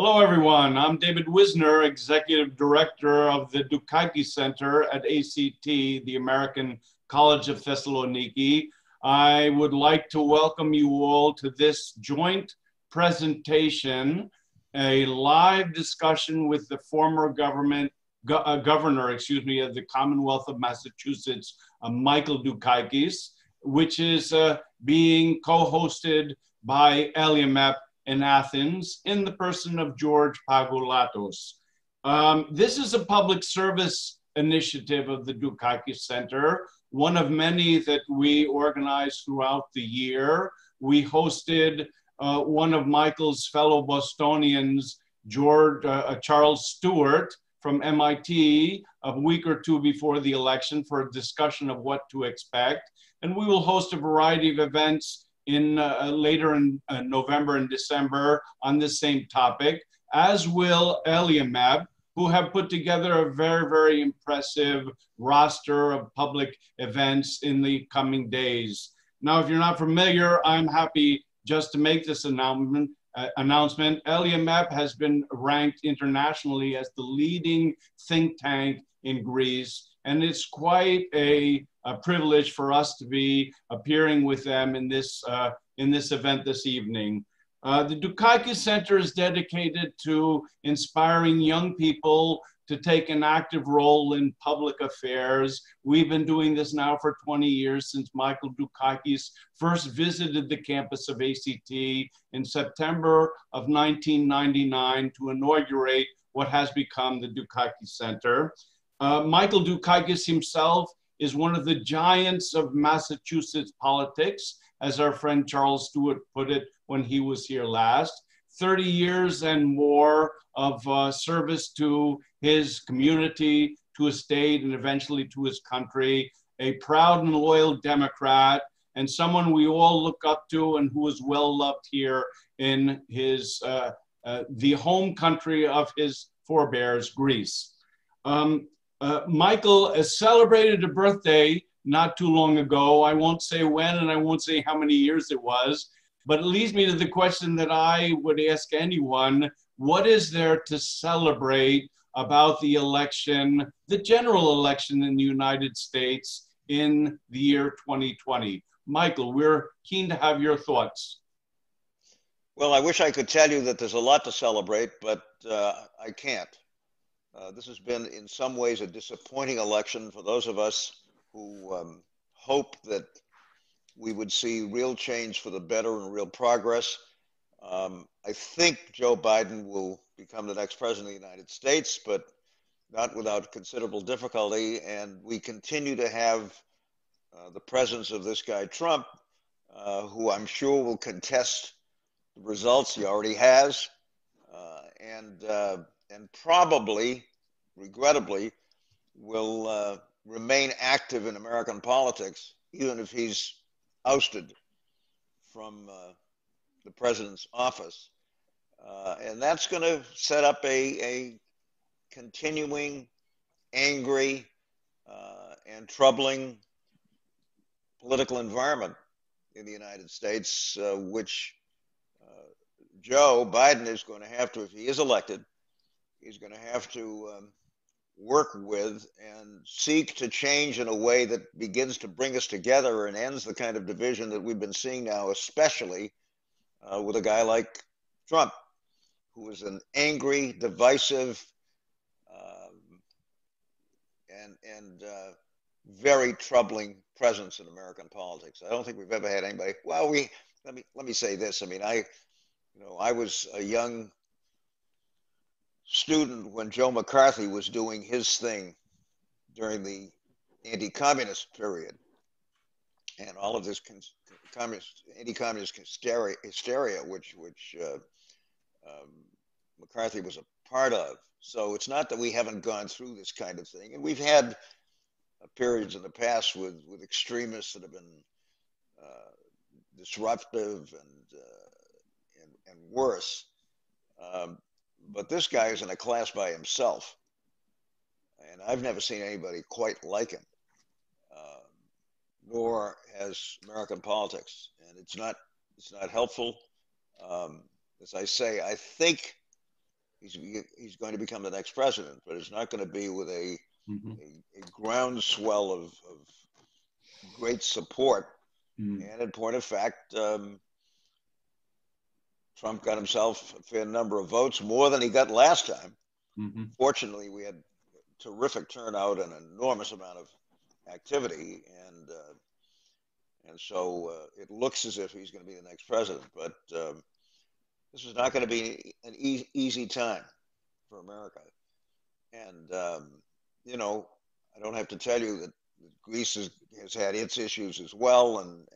Hello, everyone. I'm David Wisner, Executive Director of the Dukakis Center at ACT, the American College of Thessaloniki. I would like to welcome you all to this joint presentation, a live discussion with the former governor, of the Commonwealth of Massachusetts, Michael Dukakis, which is being co-hosted by ELIAEMP in Athens in the person of George Pagoulatos. This is a public service initiative of the Dukakis Center, one of many that we organize throughout the year. We hosted one of Michael's fellow Bostonians, Charles Stewart from MIT, a week or two before the election for a discussion of what to expect. And we will host a variety of events later in November and December on this same topic, as will ELIAEMP, who have put together a very, very impressive roster of public events in the coming days. Now, if you're not familiar, I'm happy just to make this announcement. ELIAEMP has been ranked internationally as the leading think tank in Greece, and it's quite a privilege for us to be appearing with them in this event this evening. The Dukakis Center is dedicated to inspiring young people to take an active role in public affairs. We've been doing this now for 20 years, since Michael Dukakis first visited the campus of ACT in September of 1999 to inaugurate what has become the Dukakis Center. Michael Dukakis himself is one of the giants of Massachusetts politics, as our friend Charles Stewart put it when he was here last. 30 years and more of service to his community, to his state, and eventually to his country. A proud and loyal Democrat, and someone we all look up to, and who is well loved here in his the home country of his forebears, Greece. Michael celebrated a birthday not too long ago. I won't say when, and I won't say how many years it was, but it leads me to the question that I would ask anyone: what is there to celebrate about the election, the general election in the United States in the year 2020? Michael, we're keen to have your thoughts. Well, I wish I could tell you that there's a lot to celebrate, but I can't. This has been, in some ways, a disappointing election for those of us who hope that we would see real change for the better and real progress. I think Joe Biden will become the next president of the United States, but not without considerable difficulty. And we continue to have the presence of this guy, Trump, who I'm sure will contest the results. He already has. And probably, regrettably, will remain active in American politics, even if he's ousted from the president's office. And that's going to set up a continuing, angry, and troubling political environment in the United States, which Joe Biden is going to have to, if he is elected, he's going to have to work with and seek to change in a way that begins to bring us together and ends the kind of division that we've been seeing now, especially with a guy like Trump, who is an angry, divisive, and very troubling presence in American politics. I don't think we've ever had anybody. Well, let me say this. I mean, I was a young student when Joe McCarthy was doing his thing during the anti-communist period, and all of this anti-communist hysteria, which McCarthy was a part of. So it's not that we haven't gone through this kind of thing, and we've had periods in the past with extremists that have been disruptive and worse. But this guy is in a class by himself, and I've never seen anybody quite like him, nor has American politics, and it's not helpful. As I say, I think he's going to become the next president, but it's not going to be with a groundswell of great support. And in point of fact, Trump got himself a fair number of votes, more than he got last time. Fortunately, we had terrific turnout and an enormous amount of activity, and so it looks as if he's going to be the next president. But this is not going to be an easy time for America. And you know, I don't have to tell you that Greece has had its issues as well, and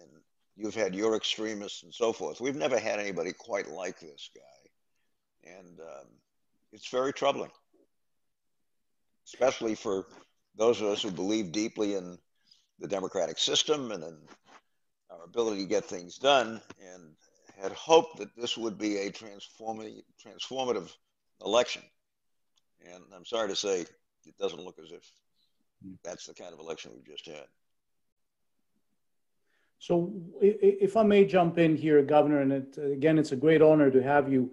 you've had your extremists and so forth. We've never had anybody quite like this guy, and it's very troubling, especially for those of us who believe deeply in the democratic system and in our ability to get things done, and had hoped that this would be a transformative election. And I'm sorry to say, it doesn't look as if that's the kind of election we've just had. So if I may jump in here, Governor, and again, it's a great honor to have you.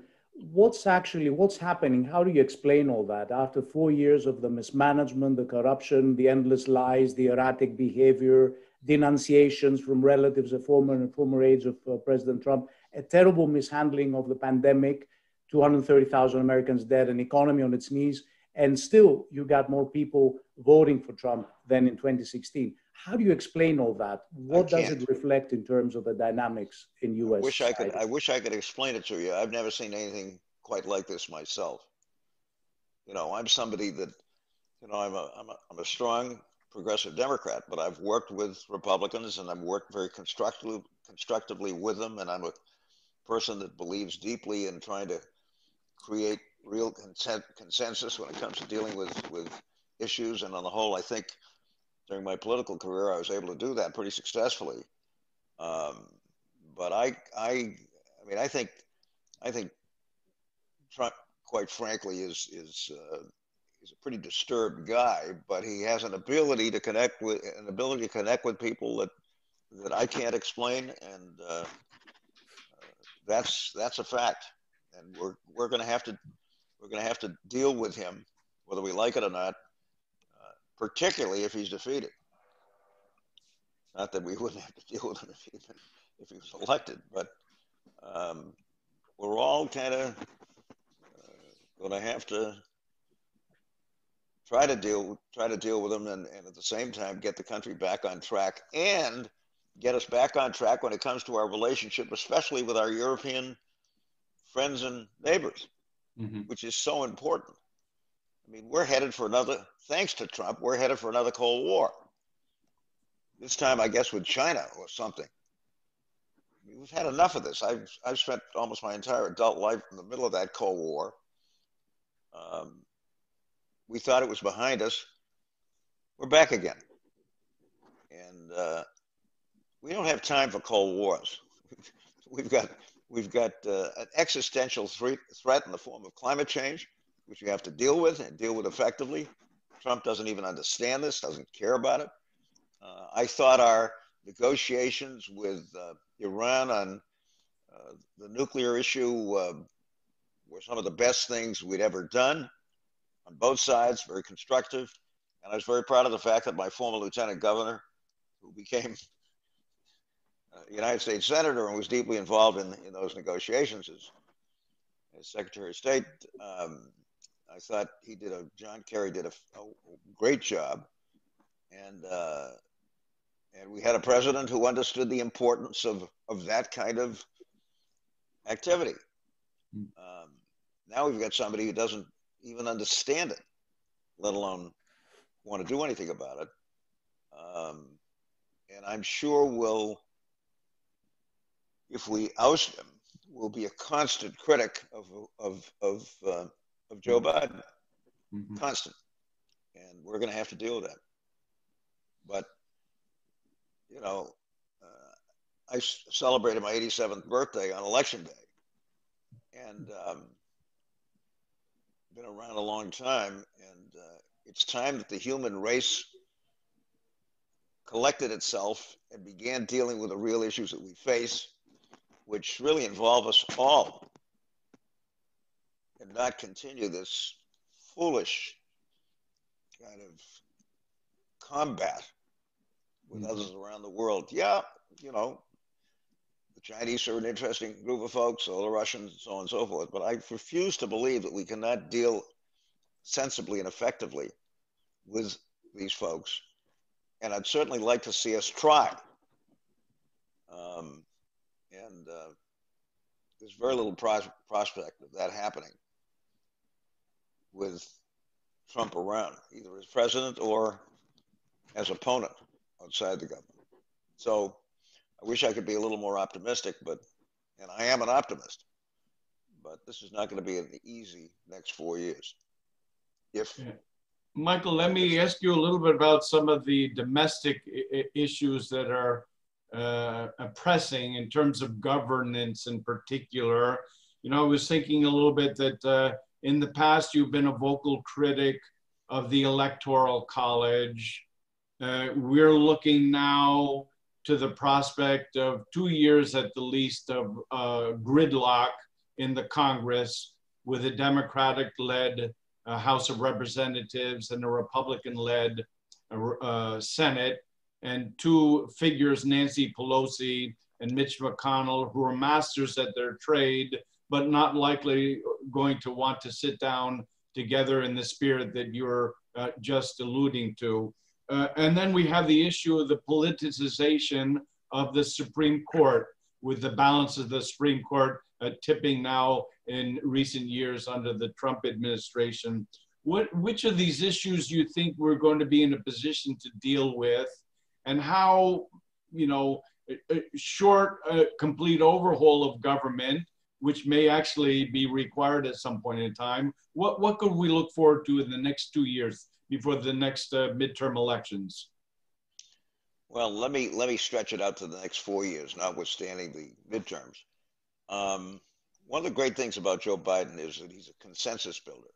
What's happening? How do you explain all that? After 4 years of the mismanagement, the corruption, the endless lies, the erratic behavior, denunciations from relatives of former aides of President Trump, a terrible mishandling of the pandemic, 230,000 Americans dead, an economy on its knees, and still you got more people voting for Trump than in 2016. How do you explain all that? What does it reflect in terms of the dynamics in U.S. society? I wish I could explain it to you. I've never seen anything quite like this myself. You know, I'm somebody that, you know, I'm a strong progressive Democrat, but I've worked with Republicans and I've worked very constructively with them, and I'm a person that believes deeply in trying to create real consensus when it comes to dealing with issues. And on the whole, I think during my political career, I was able to do that pretty successfully. But I mean, I think Trump, quite frankly, is a pretty disturbed guy, but he has an ability to connect with people that I can't explain, and that's a fact. And we're going to have to deal with him, whether we like it or not, particularly if he's defeated. Not that we wouldn't have to deal with him if he was elected, but we're all kind of going to have to try to deal with him, and at the same time get the country back on track, and get us back on track when it comes to our relationship, especially with our European friends and neighbors, which is so important. I mean, thanks to Trump, we're headed for another Cold War. This time, I guess, with China or something. I mean, we've had enough of this. I've spent almost my entire adult life in the middle of that Cold War. We thought it was behind us. We're back again. And we don't have time for Cold Wars. We've got an existential threat in the form of climate change, which we have to deal with and deal with effectively. Trump doesn't even understand this, doesn't care about it. I thought our negotiations with Iran on the nuclear issue were some of the best things we'd ever done on both sides, very constructive. And I was very proud of the fact that my former lieutenant governor, who became a United States Senator and was deeply involved in those negotiations as Secretary of State, I thought John Kerry did a great job. And we had a president who understood the importance of that kind of activity. Now we've got somebody who doesn't even understand it, let alone want to do anything about it. And I'm sure if we oust him, will be a constant critic of Joe Biden. Constant. And we're going to have to deal with that. But, you know, I celebrated my 87th birthday on Election Day. And been around a long time, and it's time that the human race collected itself and began dealing with the real issues that we face, which really involve us all. and not continue this foolish kind of combat with others around the world. Yeah, you know, the Chinese are an interesting group of folks, so the Russians, and so on and so forth. But I refuse to believe that we cannot deal sensibly and effectively with these folks. And I'd certainly like to see us try. And there's very little prospect of that happening with Trump around, either as president or as opponent outside the government. So I wish I could be a little more optimistic, and I am an optimist, but this is not going to be an easy next 4 years. Michael, let me ask you a little bit about some of the domestic issues that are pressing in terms of governance in particular. You know, I was thinking a little bit that in the past you've been a vocal critic of the Electoral College. We're looking now to the prospect of 2 years at the least of gridlock in the Congress with a Democratic-led House of Representatives and a Republican-led Senate, and two figures, Nancy Pelosi and Mitch McConnell, who are masters at their trade, but not likely going to want to sit down together in the spirit that you're just alluding to. And then we have the issue of the politicization of the Supreme Court, with the balance of the Supreme Court tipping now in recent years under the Trump administration. Which of these issues do you think we're going to be in a position to deal with, and how, you know, a short, complete overhaul of government, which may actually be required at some point in time, what could we look forward to in the next 2 years before the next midterm elections? Well, let me stretch it out to the next 4 years, notwithstanding the midterms. One of the great things about Joe Biden is that he's a consensus builder.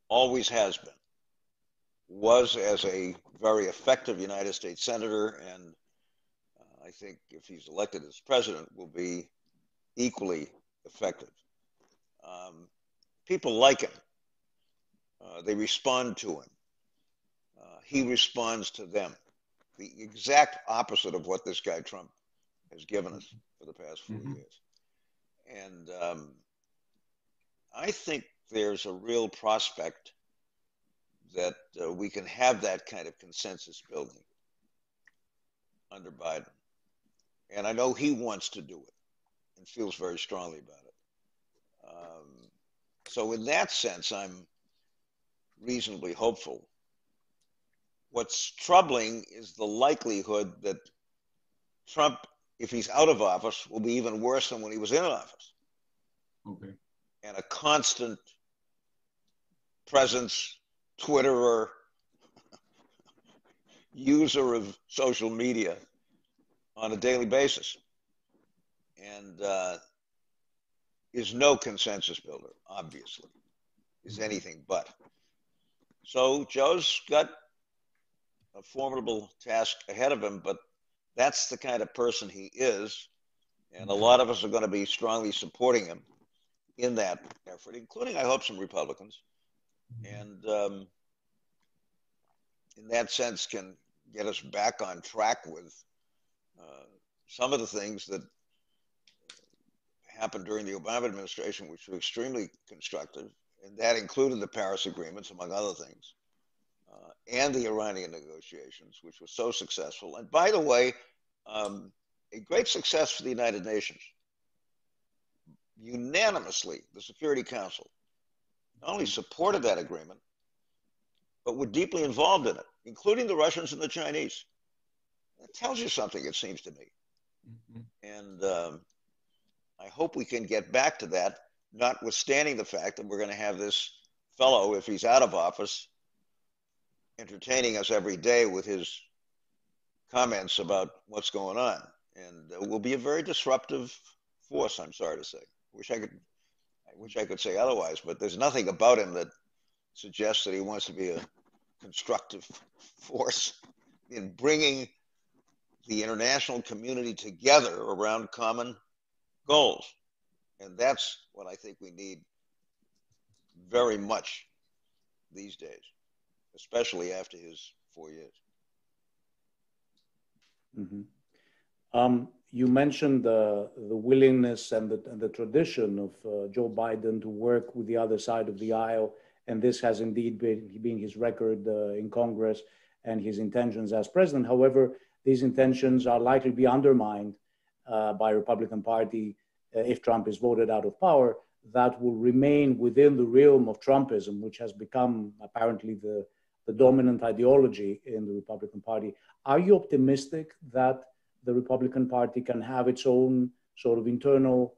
Always has been. Was as a very effective United States Senator, and I think if he's elected as president, will be equally effective. People like him. They respond to him. He responds to them. The exact opposite of what this guy Trump has given us for the past 4 years. And I think there's a real prospect that we can have that kind of consensus building under Biden. And I know he wants to do it and feels very strongly about it. So in that sense, I'm reasonably hopeful. What's troubling is the likelihood that Trump, if he's out of office, will be even worse than when he was in office. Okay. And a constant presence, Twitterer, user of social media on a daily basis, and is no consensus builder, obviously, is anything but. So Joe's got a formidable task ahead of him, but that's the kind of person he is, and a lot of us are going to be strongly supporting him in that effort, including, I hope, some Republicans, and in that sense can get us back on track with some of the things that happened during the Obama administration, which were extremely constructive, and that included the Paris agreements, among other things, and the Iranian negotiations, which were so successful. And by the way, a great success for the United Nations. Unanimously, the Security Council not only supported that agreement, but were deeply involved in it, including the Russians and the Chinese. That tells you something, it seems to me. And I hope we can get back to that, notwithstanding the fact that we're going to have this fellow, if he's out of office, entertaining us every day with his comments about what's going on. And will be a very disruptive force, I'm sorry to say. I wish I could say otherwise, but there's nothing about him that suggests that he wants to be a constructive force in bringing the international community together around common goals. And that's what I think we need very much these days, especially after his 4 years. Mm-hmm. You mentioned the willingness and the tradition of Joe Biden to work with the other side of the aisle, and this has indeed been his record in Congress and his intentions as president. However, these intentions are likely to be undermined by Republican Party if Trump is voted out of power. That will remain within the realm of Trumpism, which has become apparently the dominant ideology in the Republican Party. Are you optimistic that the Republican Party can have its own sort of internal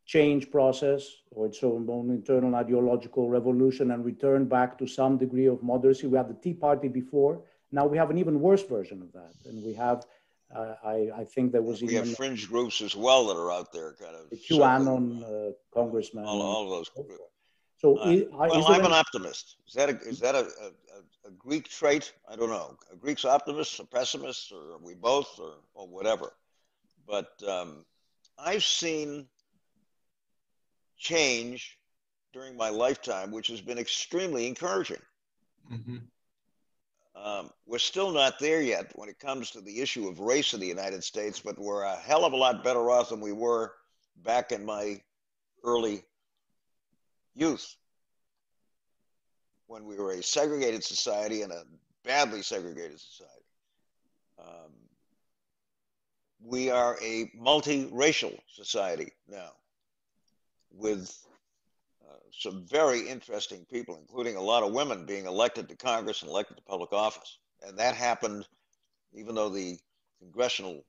change process or its own internal ideological revolution and return back to some degree of moderacy? We had the Tea Party before. Now we have an even worse version of that. And we have, I think there was we have fringe groups as well that are out there, kind of. The QAnon congressman. All of those. So well, I'm an optimist. Is that a Greek trait? I don't know. A Greek's optimist, a pessimist, or are we both, or whatever? But I've seen change during my lifetime, which has been extremely encouraging. Mm-hmm. We're still not there yet when it comes to the issue of race in the United States, but we're a hell of a lot better off than we were back in my early youth, when we were a segregated society and a badly segregated society. We are a multiracial society now, with some very interesting people, including a lot of women being elected to Congress and elected to public office. And that happened even though the congressional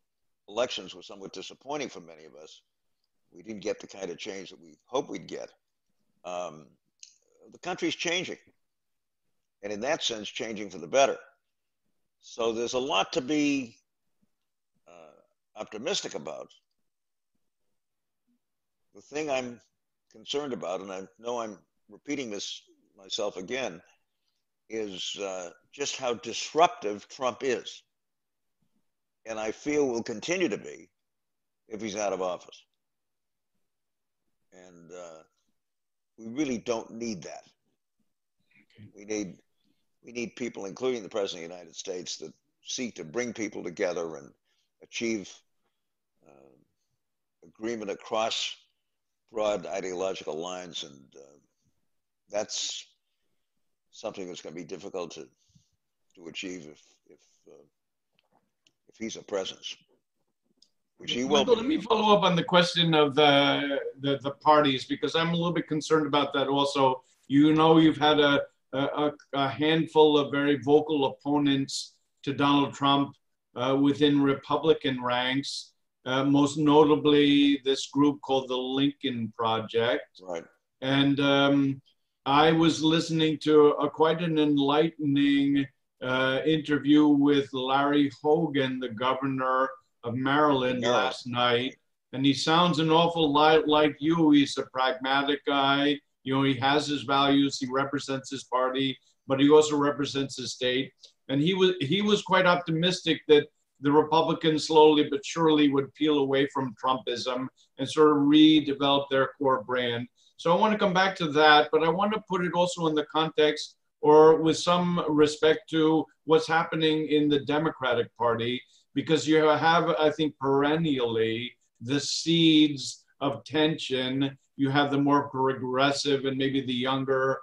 elections were somewhat disappointing for many of us. We didn't get the kind of change that we hoped we'd get. The country's changing, and in that sense, changing for the better. So there's a lot to be optimistic about. The thing I'm concerned about, and I know I'm repeating this myself again, is just how disruptive Trump is. And I feel will continue to be if he's out of office. And we really don't need that. Okay. We need people, including the President of the United States, that seek to bring people together and achieve agreement across broad ideological lines. And that's something that's going to be difficult to achieve if he's a presence, which he will. Michael, let me follow up on the question of the parties, because I'm a little bit concerned about that also. You know, you've had a handful of very vocal opponents to Donald Trump within Republican ranks, most notably this group called the Lincoln Project. Right. And I was listening to quite an enlightening interview with Larry Hogan, the governor of Maryland, last night. And he sounds an awful lot like you. He's a pragmatic guy. You know, he has his values. He represents his party, but he also represents his state. And he was quite optimistic that the Republicans slowly but surely would peel away from Trumpism and sort of redevelop their core brand. So I want to come back to that, but I want to put it also in the context or with some respect to what's happening in the Democratic Party, because you have, I think, perennially the seeds of tension. You have the more progressive and maybe the younger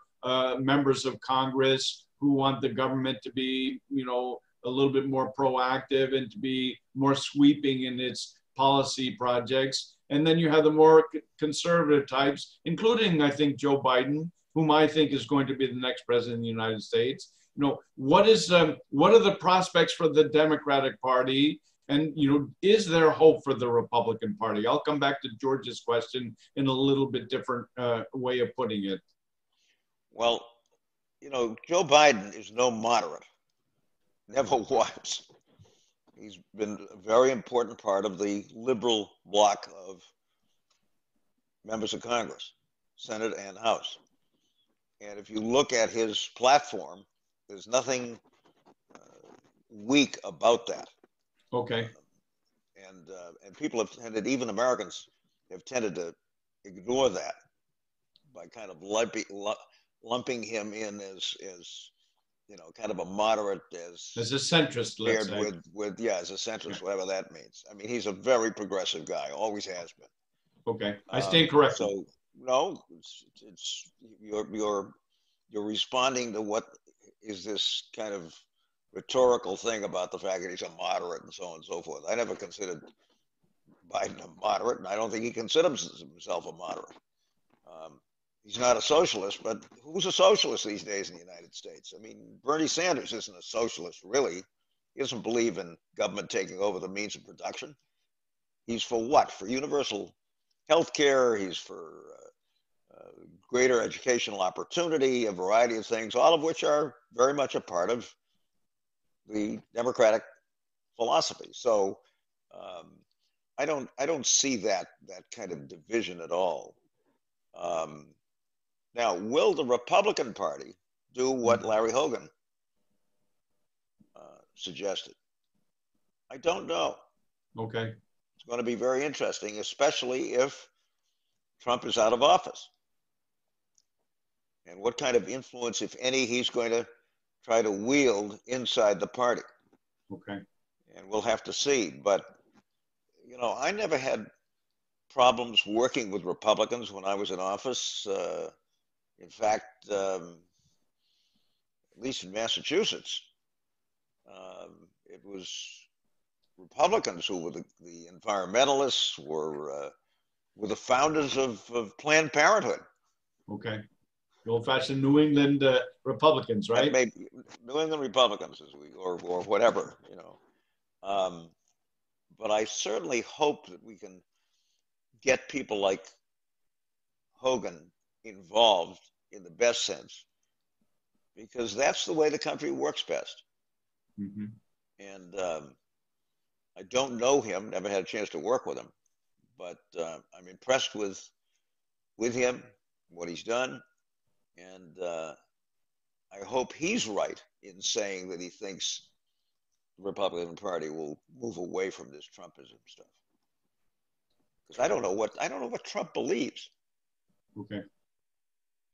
members of Congress who want the government to be, you know, a little bit more proactive and to be more sweeping in its policy projects. And then you have the more conservative types, including, I think, Joe Biden, whom I think is going to be the next president of the United States. You know, what are the prospects for the Democratic Party? And, you know, is there hope for the Republican Party? I'll come back to George's question in a little bit different way of putting it. Well, you know, Joe Biden is no moderate. Never was. He's been a very important part of the liberal bloc of members of Congress, Senate and House. And if you look at his platform, there's nothing weak about that. Okay. And people have tended, even Americans, have tended to ignore that by kind of lumping him in as kind of a moderate, as a centrist, let's say. As a centrist, whatever that means. I mean, he's a very progressive guy, always has been. Okay, I stand corrected. So no, you're responding to what is this kind of rhetorical thing about the fact that he's a moderate and so on and so forth. I never considered Biden a moderate, and I don't think he considers himself a moderate. He's not a socialist, but who's a socialist these days in the United States? I mean, Bernie Sanders isn't a socialist, really. He doesn't believe in government taking over the means of production. He's for what? For universal health care. He's for greater educational opportunity, a variety of things, all of which are very much a part of the democratic philosophy. So I don't see that kind of division at all. Now, will the Republican Party do what Larry Hogan suggested? I don't know. Okay. It's going to be very interesting, especially if Trump is out of office. And what kind of influence, if any, he's going to try to wield inside the party. Okay. And we'll have to see. But, I never had problems working with Republicans when I was in office. In fact, at least in Massachusetts, it was Republicans who were the environmentalists, were the founders of Planned Parenthood. Okay. The old-fashioned New England Republicans, right? Maybe New England Republicans, or whatever, But I certainly hope that we can get people like Hogan involved in the best sense, because that's the way the country works best. Mm-hmm. And I don't know him, never had a chance to work with him, but I'm impressed with him, what he's done, and I hope he's right in saying that he thinks the Republican Party will move away from this Trumpism stuff. Because I don't know what Trump believes. Okay.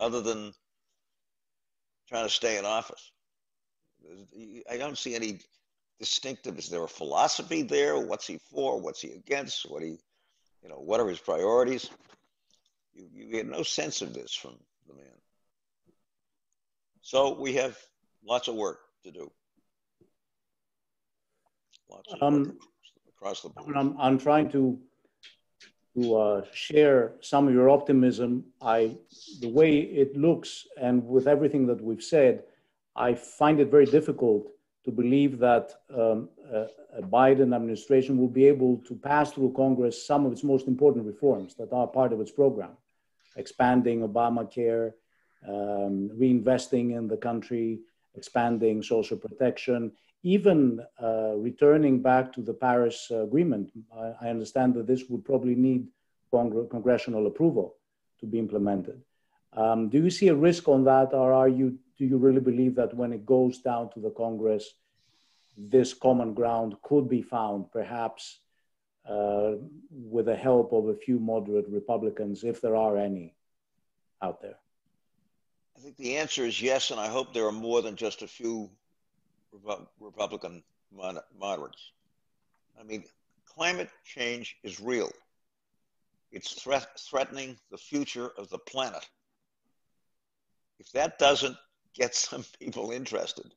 Other than trying to stay in office. I don't see any distinctive. Is there a philosophy there? What's he for? What's he against? What are his priorities? You get no sense of this from the man. So we have lots of work to do. Lots of work across the board. I'm trying to share some of your optimism. The way it looks, and with everything that we've said, I find it very difficult to believe that a Biden administration will be able to pass through Congress some of its most important reforms that are part of its program, expanding Obamacare, reinvesting in the country, expanding social protection, even returning back to the Paris Agreement. I understand that this would probably need congressional approval to be implemented. Do you see a risk on that, or do you really believe that when it goes down to the Congress, this common ground could be found, perhaps with the help of a few moderate Republicans, if there are any out there? I think the answer is yes, and I hope there are more than just a few Republican moderates. I mean, climate change is real. It's threatening the future of the planet. If that doesn't get some people interested,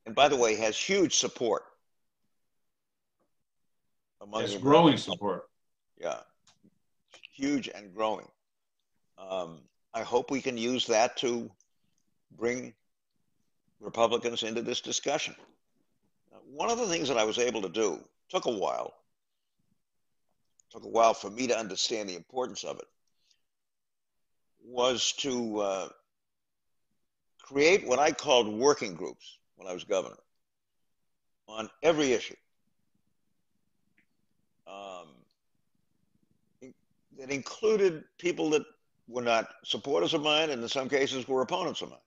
and by the way, has huge support among the growing support. Yeah, huge and growing. I hope we can use that to bring Republicans into this discussion. One of the things that I was able to do, took a while for me to understand the importance of it, was to create what I called working groups when I was governor on every issue. That included people that were not supporters of mine, and in some cases were opponents of mine.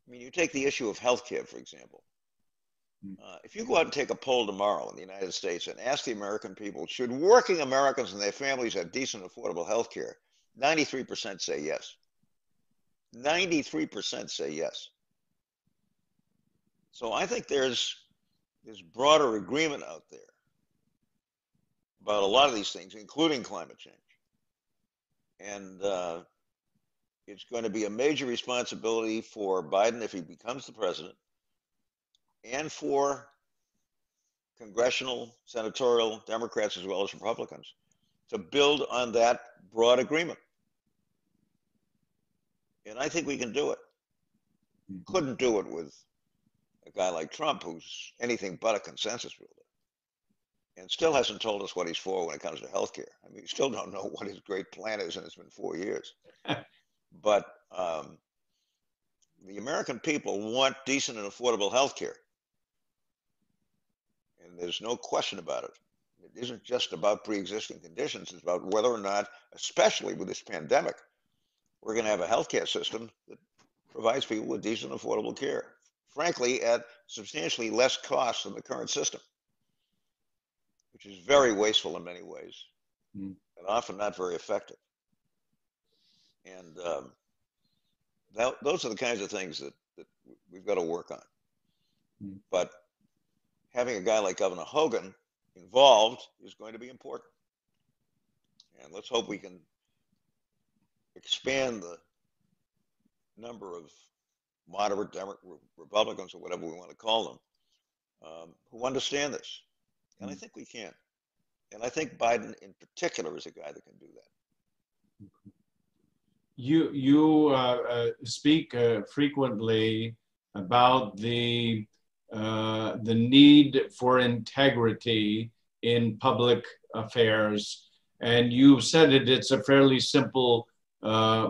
I mean, you take the issue of healthcare, for example. If you go out and take a poll tomorrow in the United States and ask the American people, should working Americans and their families have decent, affordable health care? 93% say yes. 93% say yes. So I think there's broader agreement out there about a lot of these things, including climate change. And it's going to be a major responsibility for Biden if he becomes the president, and for congressional, senatorial, Democrats as well as Republicans, to build on that broad agreement. And I think we can do it. Couldn't do it with a guy like Trump, who's anything but a consensus builder, and still hasn't told us what he's for when it comes to healthcare. I mean, we still don't know what his great plan is, and it's been 4 years. But the American people want decent and affordable healthcare. And there's no question about it. It isn't just about pre-existing conditions. It's about whether or not, especially with this pandemic, we're going to have a healthcare system that provides people with decent, affordable care, frankly, at substantially less cost than the current system, which is very wasteful in many ways and often not very effective. And those are the kinds of things that we've got to work on. But having a guy like Governor Hogan involved is going to be important. And let's hope we can expand the number of moderate Republicans, or whatever we want to call them, who understand this. And I think we can. And I think Biden in particular is a guy that can do that. You speak frequently about the need for integrity in public affairs, and you said it's a fairly simple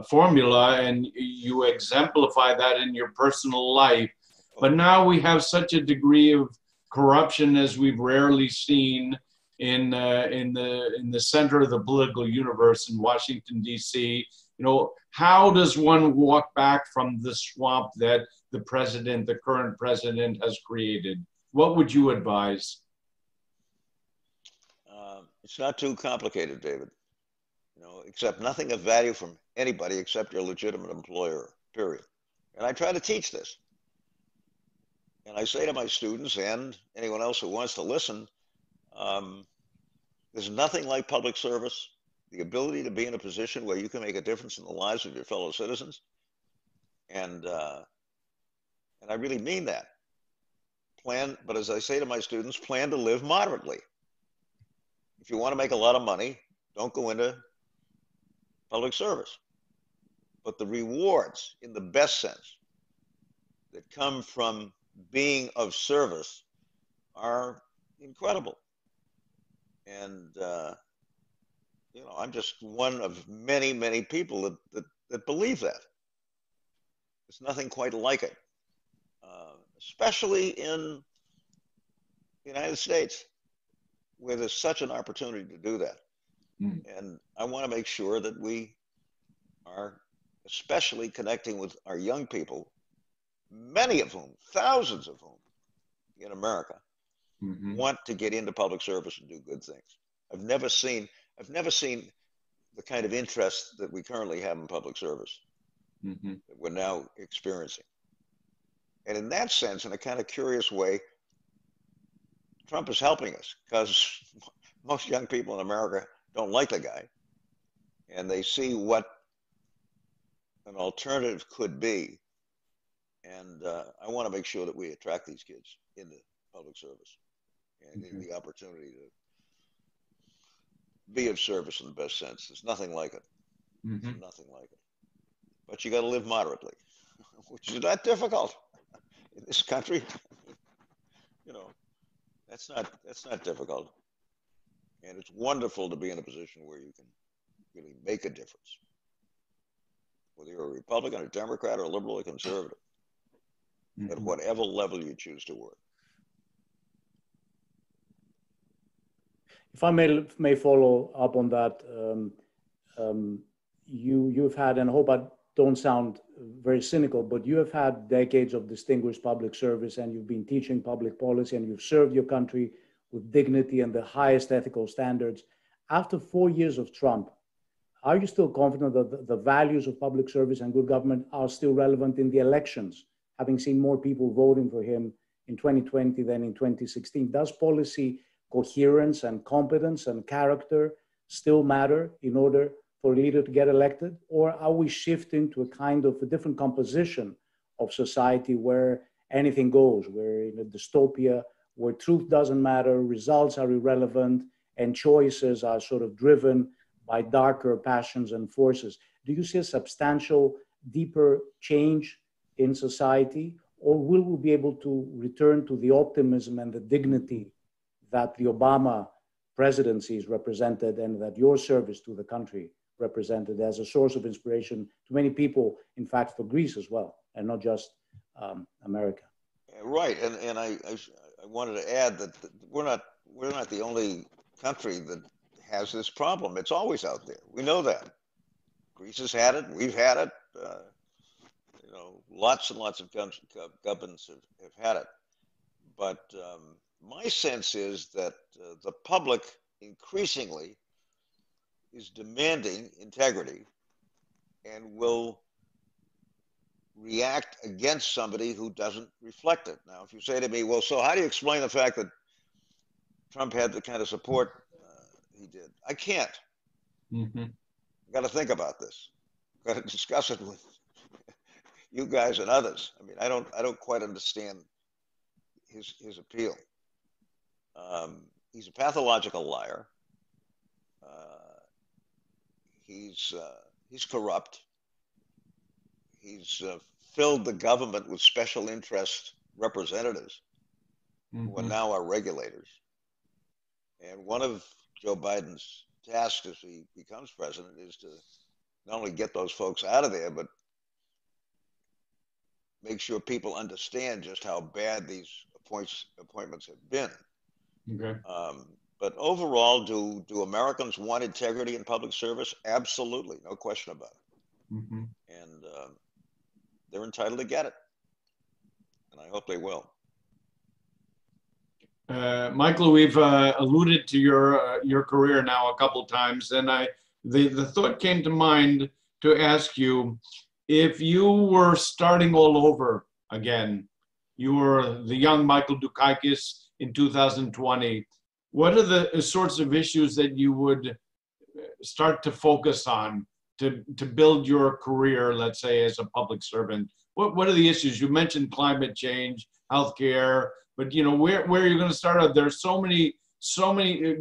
formula, and you exemplify that in your personal life. But now we have such a degree of corruption as we've rarely seen in the center of the political universe in Washington, D.C. You know, how does one walk back from the swamp that the current president has created? What would you advise? It's not too complicated, David. You know, accept nothing of value from anybody except your legitimate employer, period. And I try to teach this. And I say to my students and anyone else who wants to listen, there's nothing like public service, the ability to be in a position where you can make a difference in the lives of your fellow citizens. And I really mean that. But as I say to my students, plan to live moderately. If you want to make a lot of money, don't go into public service. But the rewards, in the best sense, that come from being of service are incredible. And, you know, I'm just one of many, many people that believe that. There's nothing quite like it, especially in the United States, where there's such an opportunity to do that. And I want to make sure that we are especially connecting with our young people, many of whom, thousands of whom in America want to get into public service and do good things. I've never seen the kind of interest that we currently have in public service that we're now experiencing. And in that sense, in a kind of curious way, Trump is helping us, because most young people in America don't like the guy, and they see what an alternative could be. And I want to make sure that we attract these kids into public service and in the opportunity to be of service in the best sense. There's nothing like it. There's nothing like it. But you got to live moderately, which is not difficult in this country. You know, that's not difficult. And it's wonderful to be in a position where you can really make a difference, whether you're a Republican, a Democrat, or a liberal or conservative, at whatever level you choose to work. If I may follow up on that, you've had, and I hope don't sound very cynical, but you have had decades of distinguished public service, and you've been teaching public policy, and you've served your country with dignity and the highest ethical standards. After 4 years of Trump, are you still confident that the values of public service and good government are still relevant in the elections, having seen more people voting for him in 2020 than in 2016? Does policy coherence and competence and character still matter in order for a leader to get elected? Or are we shifting to a kind of a different composition of society where anything goes, where in a dystopia, where truth doesn't matter, results are irrelevant, and choices are sort of driven by darker passions and forces? Do you see a substantial, deeper change in society, or will we be able to return to the optimism and the dignity that the Obama presidencies represented and that your service to the country represented as a source of inspiration to many people, in fact, for Greece as well, and not just America? Right, and I wanted to add that we're not the only country that has this problem. It's always out there. We know that. Greece has had it. We've had it. Lots and lots of governments have had it. But my sense is that the public increasingly is demanding integrity and will react against somebody who doesn't reflect it. Now, if you say to me, well, so how do you explain the fact that Trump had the kind of support he did? I can't. Mm-hmm. Got to think about this. Got to discuss it with you guys and others. I mean, I don't quite understand his appeal. He's a pathological liar. He's corrupt. He's filled the government with special interest representatives who are now our regulators. And one of Joe Biden's tasks as he becomes president is to not only get those folks out of there, but make sure people understand just how bad these appointments have been. Okay. But overall, do Americans want integrity in public service? Absolutely, no question about it. Mm-hmm. And they're entitled to get it, and I hope they will. Michael, we've alluded to your career now a couple times, and the thought came to mind to ask you, if you were starting all over again, you were the young Michael Dukakis in 2020, what are the sorts of issues that you would start to focus on to build your career, let's say, as a public servant? What are the issues? You mentioned climate change, healthcare, but where are you going to start out? There's so many,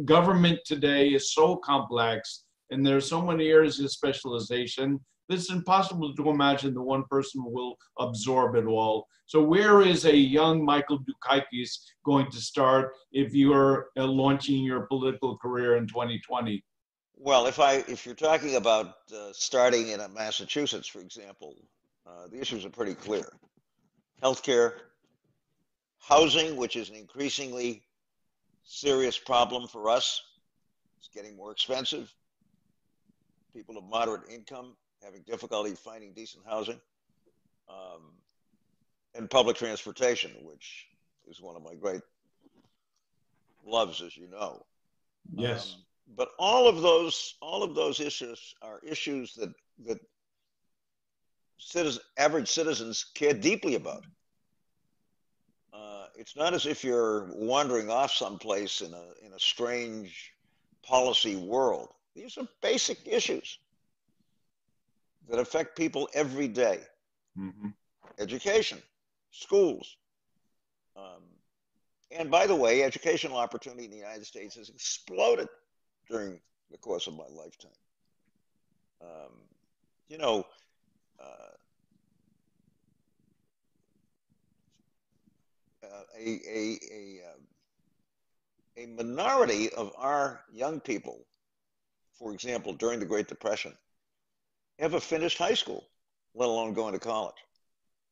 government today is so complex, and there's so many areas of specialization. It's impossible to imagine that one person will absorb it all. So where is a young Michael Dukakis going to start if you're launching your political career in 2020? Well, if you're talking about starting in Massachusetts, for example, the issues are pretty clear. Healthcare, housing, which is an increasingly serious problem for us. It's getting more expensive. People of moderate income having difficulty finding decent housing, and public transportation, which is one of my great loves, as you know. Yes. But all of those issues are issues that average citizens care deeply about. It's not as if you're wandering off someplace in a strange policy world. These are basic issues that affect people every day. Mm-hmm. Education, schools. And by the way, educational opportunity in the United States has exploded during the course of my lifetime. A minority of our young people, for example, during the Great Depression, ever finished high school, let alone going to college.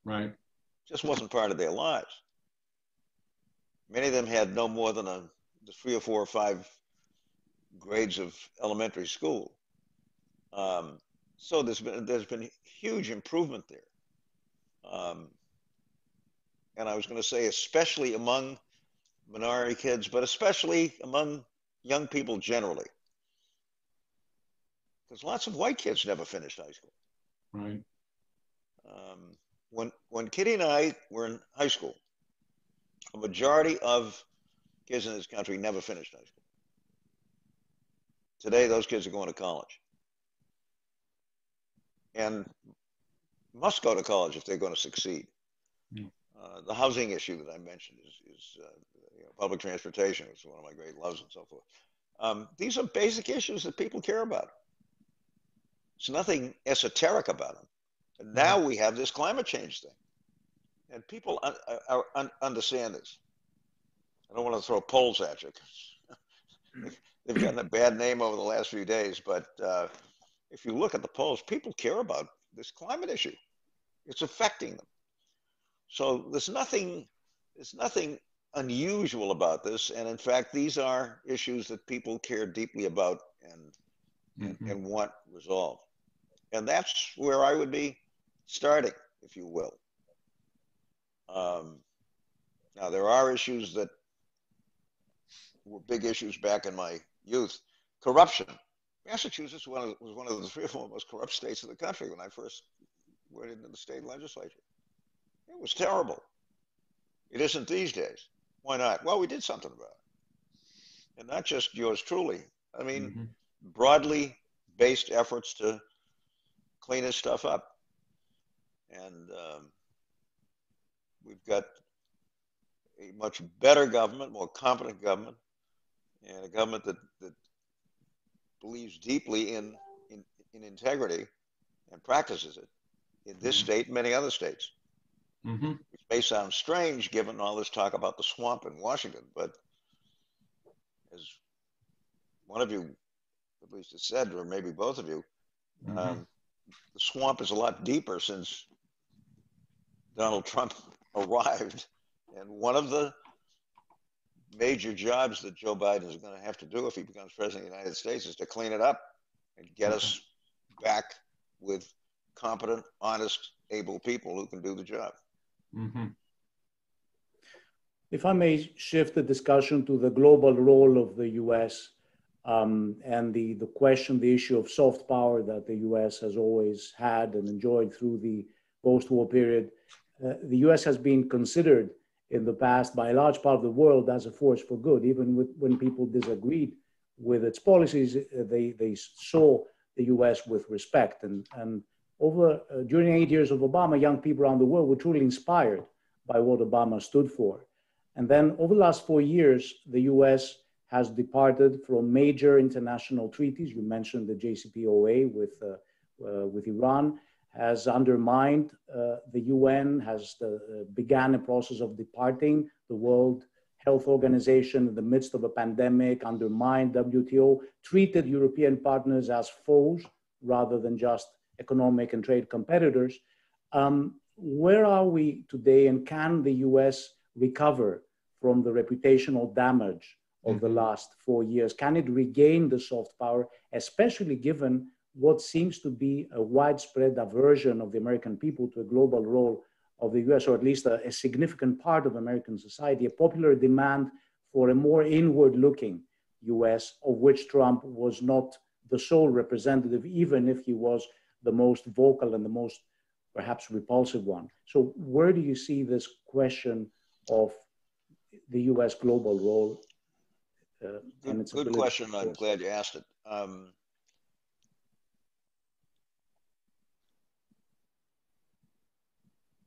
Right. Just wasn't part of their lives. Many of them had no more than the 3 or 4 or 5 grades of elementary school. So there's been huge improvement there. And I was going to say, especially among minority kids, but especially among young people generally. Because lots of white kids never finished high school. Right. When Kitty and I were in high school, a majority of kids in this country never finished high school. Today, those kids are going to college. And must go to college if they're going to succeed. Yeah. The housing issue that I mentioned is public transportation, which is one of my great loves and so forth. These are basic issues that people care about. There's nothing esoteric about them. And now we have this climate change thing. And people understand this. I don't want to throw polls at you. They've gotten a bad name over the last few days. But if you look at the polls, people care about this climate issue. It's affecting them. So there's nothing unusual about this. And in fact, these are issues that people care deeply about and want resolved. And that's where I would be starting, if you will. Now, there are issues that were big issues back in my youth. Corruption. Massachusetts was one of the 3 or 4 most corrupt states in the country when I first went into the state legislature. It was terrible. It isn't these days. Why not? Well, we did something about it. And not just yours truly. I mean, broadly based efforts to clean this stuff up. And we've got a much better government, more competent government, and a government that believes deeply in integrity and practices it in this state and many other states. Which may sound strange given all this talk about the swamp in Washington, but as one of you at least has said, or maybe both of you, the swamp is a lot deeper since Donald Trump arrived. And one of the major jobs that Joe Biden is going to have to do if he becomes president of the United States is to clean it up and get us back with competent, honest, able people who can do the job. If I may shift the discussion to the global role of the U.S. And the question, the issue of soft power that the U.S. has always had and enjoyed through the post-war period. The U.S. has been considered in the past by a large part of the world as a force for good. Even when people disagreed with its policies, they saw the U.S. with respect. And during 8 years of Obama, young people around the world were truly inspired by what Obama stood for. And then over the last 4 years, the U.S. has departed from major international treaties. You mentioned the JCPOA with Iran, has undermined the UN, has began a process of departing the World Health Organization in the midst of a pandemic, undermined WTO, treated European partners as foes rather than just economic and trade competitors. Where are we today, and can the US recover from the reputational damage of the last 4 years? Can it regain the soft power, especially given what seems to be a widespread aversion of the American people to a global role of the US, or at least a significant part of American society, a popular demand for a more inward-looking US, of which Trump was not the sole representative, even if he was the most vocal and the most perhaps repulsive one. So where do you see this question of the US global role and its ability? Good question. I'm glad you asked it.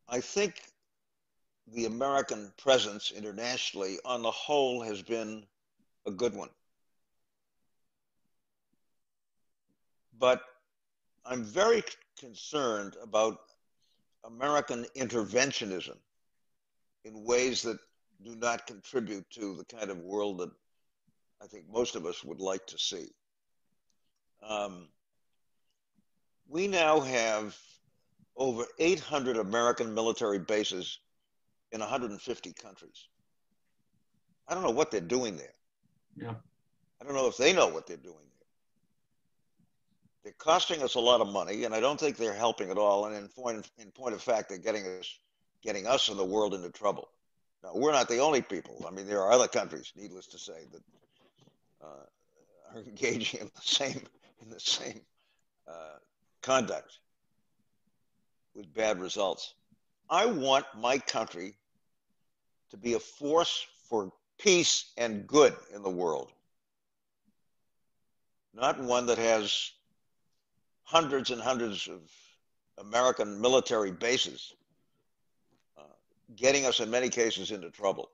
I think the American presence internationally on the whole has been a good one. But I'm very concerned about American interventionism in ways that do not contribute to the kind of world that I think most of us would like to see. We now have over 800 American military bases in 150 countries. I don't know what they're doing there. Yeah. I don't know if they know what they're doing there. They're costing us a lot of money, and I don't think they're helping at all. And in point of fact, they're getting us and the world into trouble. Now, we're not the only people. I mean, there are other countries, needless to say, that are engaging in the same conduct with bad results. I want my country to be a force for peace and good in the world, not one that has hundreds and hundreds of American military bases, getting us in many cases into trouble.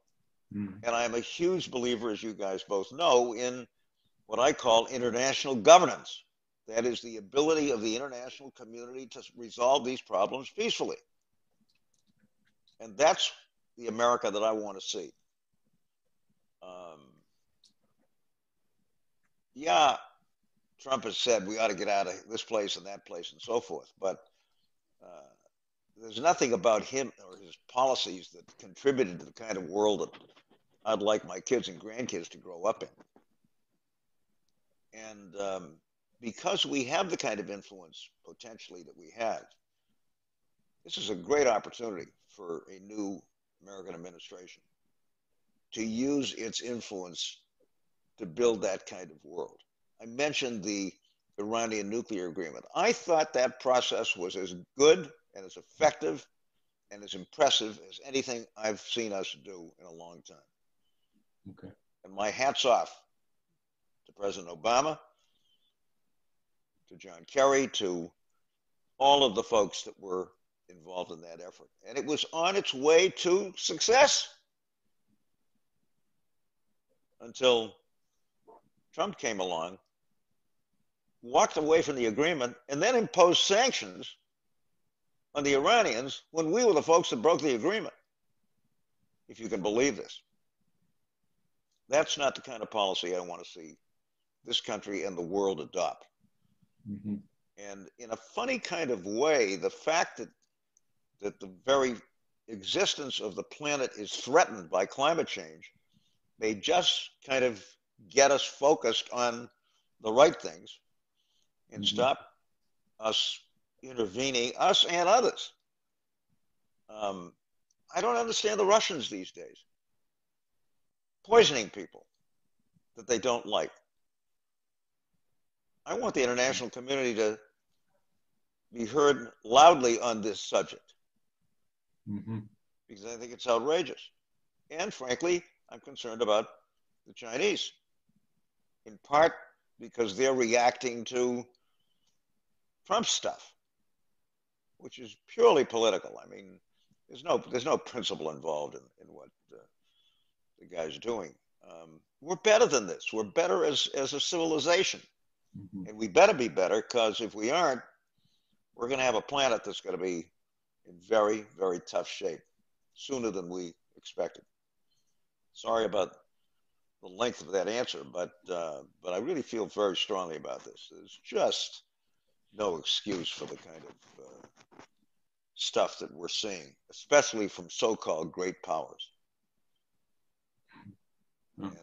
And I am a huge believer, as you guys both know, in what I call international governance. That is the ability of the international community to resolve these problems peacefully. And that's the America that I want to see. Yeah, Trump has said we ought to get out of this place and that place and so forth, but there's nothing about him or his policies that contributed to the kind of world that I'd like my kids and grandkids to grow up in. And because we have the kind of influence potentially that we have, this is a great opportunity for a new American administration to use its influence to build that kind of world. I mentioned the Iranian nuclear agreement. I thought that process was as good and as effective and as impressive as anything I've seen us do in a long time. Okay. And my hat's off to President Obama, to John Kerry, to all of the folks that were involved in that effort. And it was on its way to success until Trump came along, walked away from the agreement, and then imposed sanctions on the Iranians when we were the folks that broke the agreement, if you can believe this. That's not the kind of policy I want to see this country and the world adopt. Mm-hmm. And in a funny kind of way, the fact that the very existence of the planet is threatened by climate change may just kind of get us focused on the right things and stop us intervening, us and others. I don't understand the Russians these days, poisoning people that they don't like. I want the international community to be heard loudly on this subject because I think it's outrageous. And frankly, I'm concerned about the Chinese, in part because they're reacting to Trump's stuff, which is purely political. I mean, there's no principle involved in what the guy's doing. We're better than this. We're better as a civilization. And we better be better, because if we aren't, we're going to have a planet that's going to be in very, very tough shape sooner than we expected. Sorry about the length of that answer, but I really feel very strongly about this. There's just no excuse for the kind of stuff that we're seeing, especially from so-called great powers. And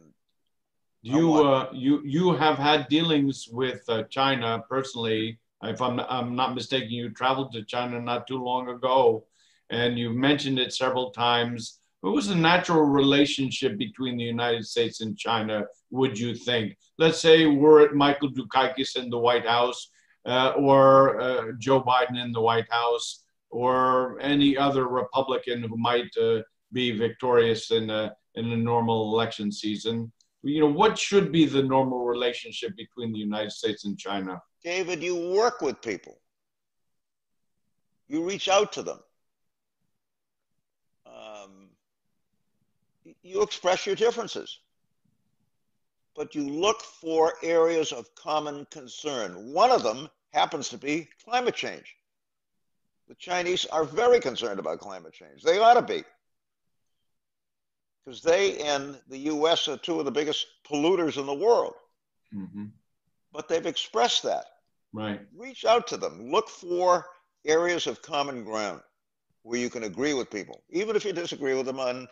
you have had dealings with China personally. If I'm not mistaken, you traveled to China not too long ago, and you've mentioned it several times. What was the natural relationship between the United States and China, would you think? Let's say we're at Michael Dukakis in the White House, or Joe Biden in the White House, or any other Republican who might be victorious in a normal election season. You know, what should be the normal relationship between the United States and China? David, you work with people. You reach out to them. You express your differences. But you look for areas of common concern. One of them happens to be climate change. The Chinese are very concerned about climate change. They ought to be, because they and the U.S. are two of the biggest polluters in the world. But they've expressed that. Right. Reach out to them. Look for areas of common ground where you can agree with people, even if you disagree with them on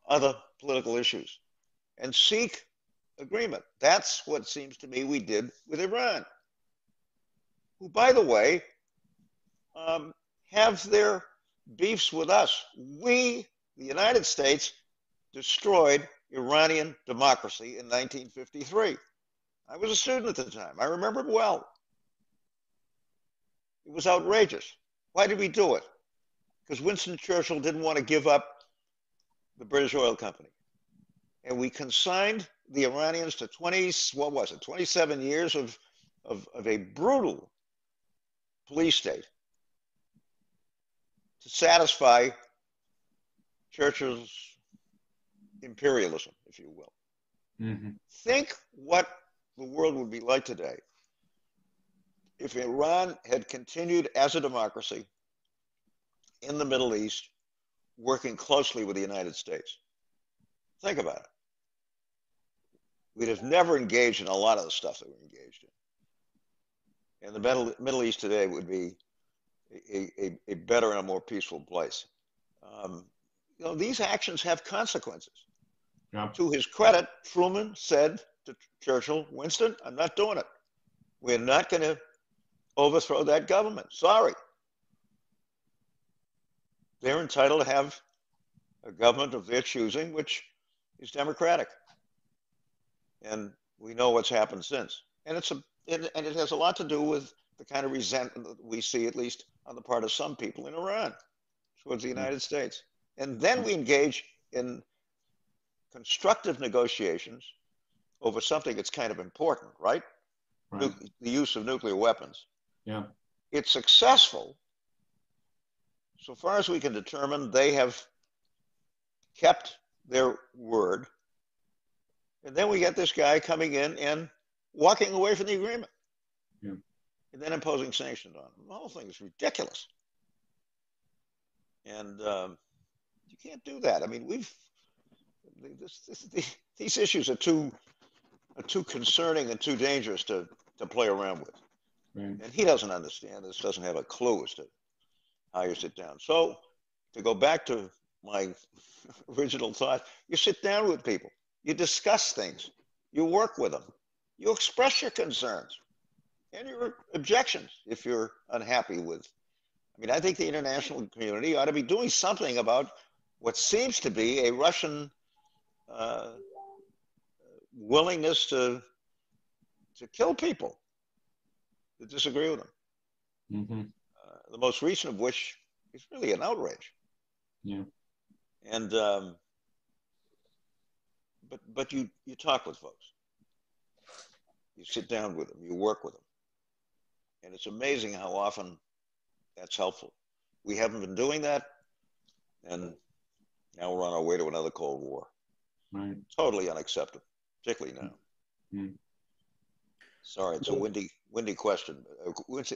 other political issues, and seek agreement. That's what seems to me we did with Iran. who, by the way, have their beefs with us. We, the United States, destroyed Iranian democracy in 1953. I was a student at the time. I remember it well. It was outrageous. Why did we do it? Because Winston Churchill didn't want to give up the British Oil Company. And we consigned the Iranians to 27 years of a brutal police state to satisfy Churchill's imperialism, if you will. Mm-hmm. Think what the world would be like today if Iran had continued as a democracy in the Middle East, working closely with the United States. Think about it. We'd have never engaged in a lot of the stuff that we're engaged in. And the Middle East today would be a better and a more peaceful place. You know, these actions have consequences. Yeah. To his credit, Truman said to Churchill, Winston, I'm not doing it. We're not going to overthrow that government. Sorry. They're entitled to have a government of their choosing, which is democratic. And we know what's happened since. And it has a lot to do with the kind of resentment that we see, at least on the part of some people in Iran, towards the United States. And then we engage in constructive negotiations over something that's kind of important, right? The use of nuclear weapons. Yeah. It's successful. So far as we can determine, they have kept their word. And then we get this guy coming in and walking away from the agreement. Yeah. And then imposing sanctions on him. The whole thing is ridiculous. And you can't do that. I mean, these issues are too concerning and too dangerous to play around with. Right. And he doesn't understand this, doesn't have a clue as to how you sit down. So to go back to my original thought, you sit down with people, you discuss things, you work with them, you express your concerns and your objections if you're unhappy with. I mean, I think the international community ought to be doing something about what seems to be a Russian willingness to kill people that disagree with them. Mm-hmm. The most recent of which is really an outrage. Yeah. And but you talk with folks, you sit down with them, you work with them, and it's amazing how often that's helpful. We haven't been doing that, and now we're on our way to another Cold War. Right. Totally unacceptable, particularly now. Mm-hmm. Sorry, it's a windy question,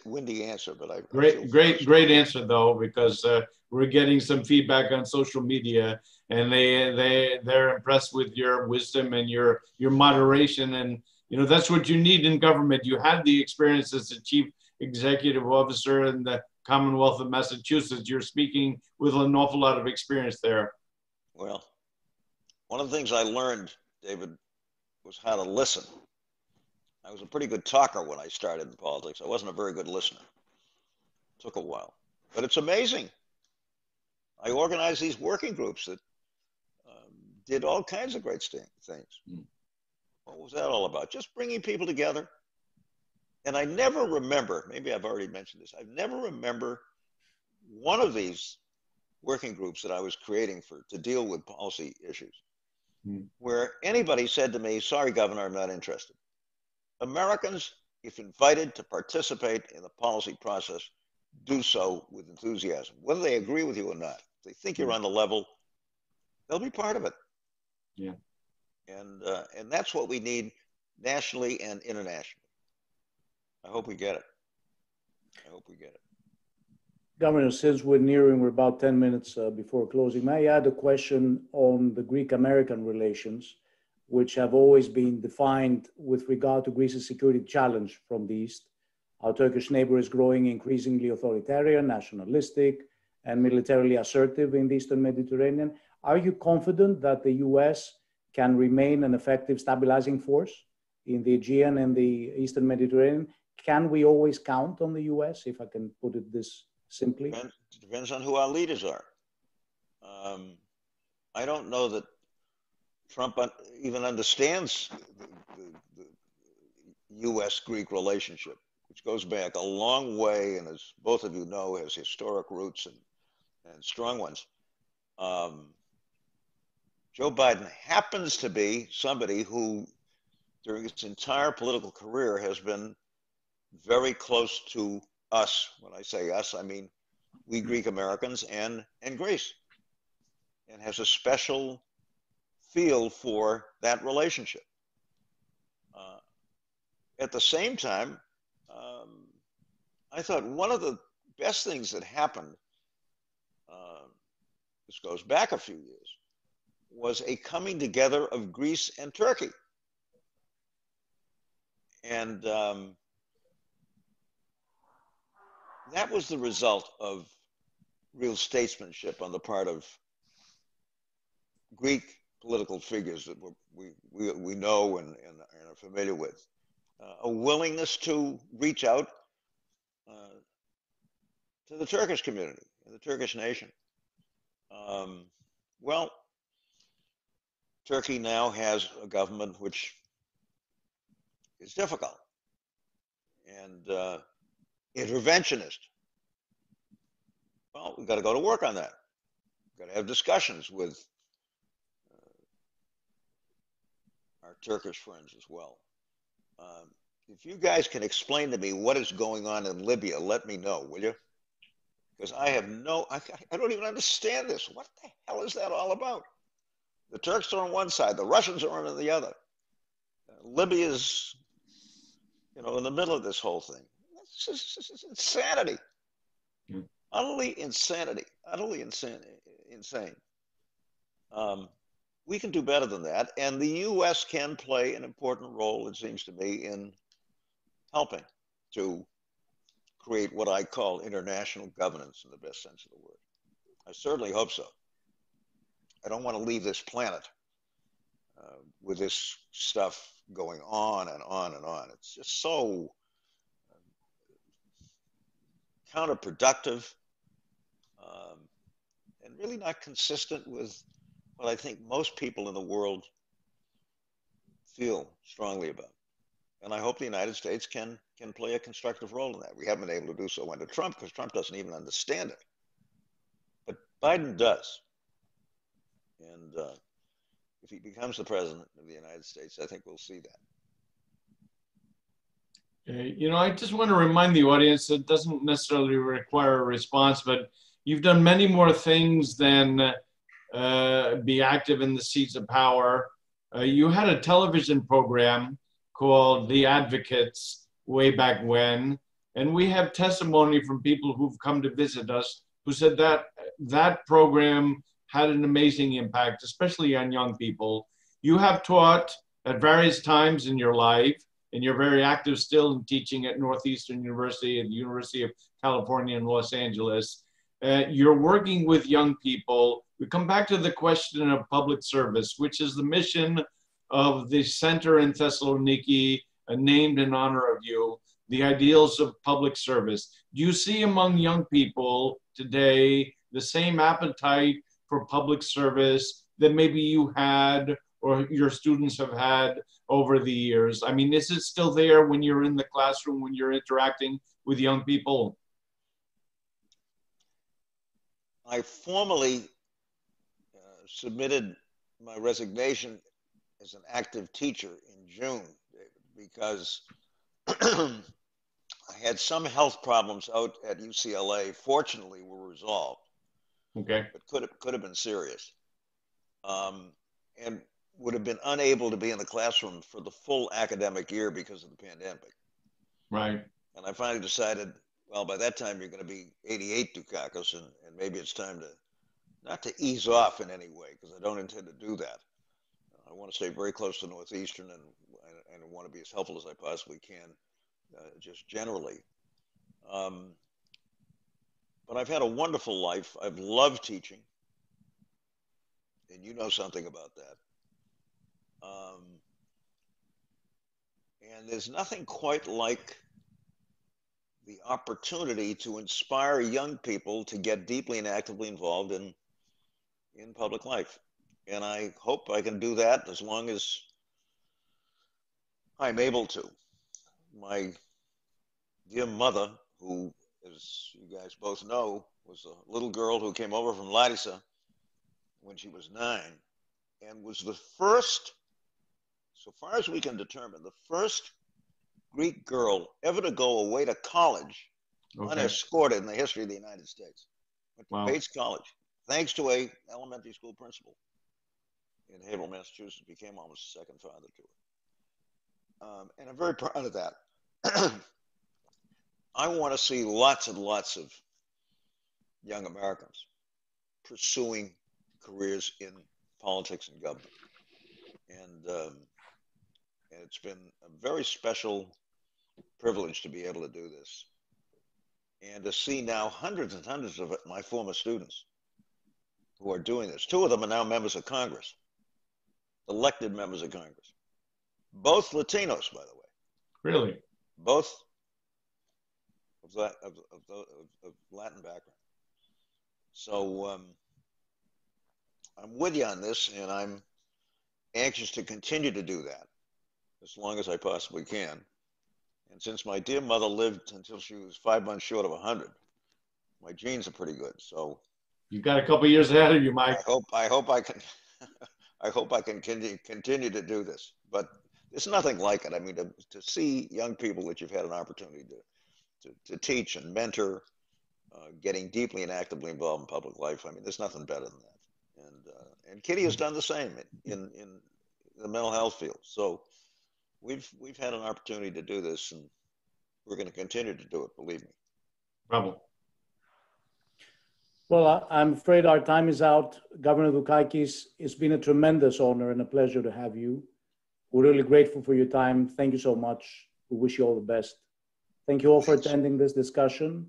windy answer, but I great answer though, because we're getting some feedback on social media, and they're impressed with your wisdom and your moderation, and you know that's what you need in government. You have the experience as the chief executive officer in the Commonwealth of Massachusetts. You're speaking with an awful lot of experience there. Well, one of the things I learned, David, was how to listen. I was a pretty good talker when I started in politics. I wasn't a very good listener. It took a while, but it's amazing. I organized these working groups that did all kinds of great things. Mm. What was that all about? Just bringing people together. And I never remember, maybe I've already mentioned this, I never remember one of these working groups that I was creating to deal with policy issues where anybody said to me, sorry, Governor, I'm not interested. Americans, if invited to participate in the policy process, do so with enthusiasm, whether they agree with you or not. If they think you're on the level, they'll be part of it. Yeah. And that's what we need nationally and internationally. I hope we get it. I hope we get it. Governor, since we're about 10 minutes before closing, may I add a question on the Greek-American relations, which have always been defined with regard to Greece's security challenge from the East. Our Turkish neighbor is growing increasingly authoritarian, nationalistic, and militarily assertive in the Eastern Mediterranean. Are you confident that the US can remain an effective stabilizing force in the Aegean and the Eastern Mediterranean, can we always count on the US, if I can put it this simply? Depends on who our leaders are. I don't know that Trump even understands the U.S.-Greek relationship, which goes back a long way, and as both of you know, has historic roots and strong ones. Joe Biden happens to be somebody who, during his entire political career, has been very close to us. When I say us, I mean we Greek Americans and Greece, and has a special feel for that relationship. At the same time, I thought one of the best things that happened, this goes back a few years, was a coming together of Greece and Turkey. And that was the result of real statesmanship on the part of Greek political figures that we know and are familiar with. A willingness to reach out to the Turkish community and the Turkish nation. Well, Turkey now has a government which is difficult and interventionist. Well, we've got to go to work on that. We've got to have discussions with our Turkish friends as well. If you guys can explain to me what is going on in Libya, let me know, will you? Because I have I don't even understand this. What the hell is that all about? The Turks are on one side, the Russians are on the other. Libya is, in the middle of this whole thing. It's just insanity. Utterly insanity. Utterly insane. We can do better than that, and the U.S. can play an important role, it seems to me, in helping to create what I call international governance in the best sense of the word. I certainly hope so. I don't want to leave this planet with this stuff going on and on and on. It's just so counterproductive and really not consistent with what I think most people in the world feel strongly about. And I hope the United States can play a constructive role in that. We haven't been able to do so under Trump because Trump doesn't even understand it. But Biden does. And if he becomes the president of the United States, I think we'll see that. I just want to remind the audience that it doesn't necessarily require a response, but you've done many more things than be active in the seats of power. You had a television program called The Advocates way back when, and we have testimony from people who've come to visit us who said that that program had an amazing impact, especially on young people. You have taught at various times in your life, and you're very active still in teaching at Northeastern University and the University of California in Los Angeles. You're working with young people. We come back to the question of public service, which is the mission of the center in Thessaloniki, named in honor of you, the ideals of public service. Do you see among young people today the same appetite for public service that maybe you had or your students have had over the years? I mean, is it still there when you're in the classroom, when you're interacting with young people? I formally submitted my resignation as an active teacher in June, David, because I had some health problems out at UCLA. Fortunately, were resolved. Okay. But could have been serious, and would have been unable to be in the classroom for the full academic year because of the pandemic. Right. And I finally decided, well, by that time you're going to be 88, Dukakis, and maybe it's time to not to ease off in any way, because I don't intend to do that. I want to stay very close to Northeastern and I want to be as helpful as I possibly can, just generally. But I've had a wonderful life. I've loved teaching, and you know something about that. And there's nothing quite like the opportunity to inspire young people to get deeply and actively involved in public life. And I hope I can do that as long as I'm able to. My dear mother, who, as you guys both know, was a little girl who came over from Larissa when she was 9 and was the first, so far as we can determine, the first Greek girl ever to go away to college unescorted in the history of the United States. Went to Bates College, thanks to a elementary school principal in Haverhill, Massachusetts, became almost a second father to her. And I'm very proud of that. I want to see lots and lots of young Americans pursuing careers in politics and government. And it's been a very special privilege to be able to do this. And to see now hundreds and hundreds of my former students who are doing this. 2 of them are now members of Congress, elected members of Congress. Both Latinos, by the way. Really? Both of Latin background. So I'm with you on this, and I'm anxious to continue to do that as long as I possibly can. And since my dear mother lived until she was 5 months short of 100, my genes are pretty good. So you've got a couple years ahead of you, Mike. I hope I can. I hope I can continue to do this. But there's nothing like it. I mean, to see young people that you've had an opportunity to teach and mentor, getting deeply and actively involved in public life. I mean, there's nothing better than that. And Kitty has done the same in the mental health field. So we've had an opportunity to do this, and we're going to continue to do it. Believe me. Bravo. Well, I'm afraid our time is out. Governor Dukakis, it's been a tremendous honor and a pleasure to have you. We're really grateful for your time. Thank you so much. We wish you all the best. Thank you all for attending this discussion.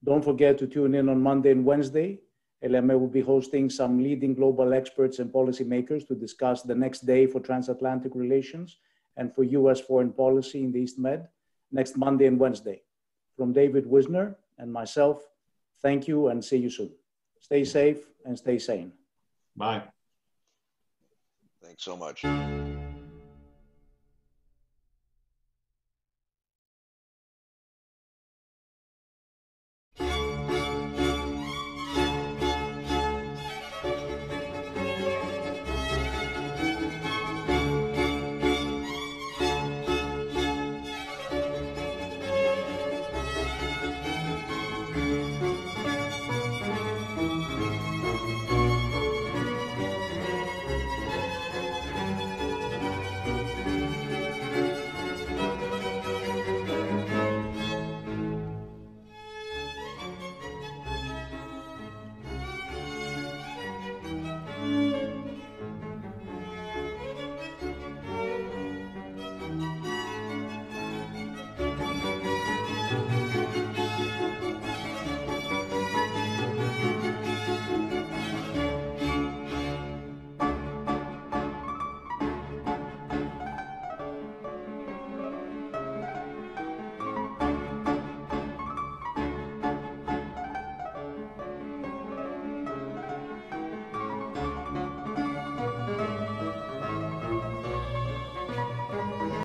Don't forget to tune in on Monday and Wednesday. ELIAEMP will be hosting some leading global experts and policymakers to discuss the next day for transatlantic relations and for U.S. foreign policy in the East Med next Monday and Wednesday. From David Wisner and myself, thank you and see you soon. Stay safe and stay sane. Bye. Thanks so much.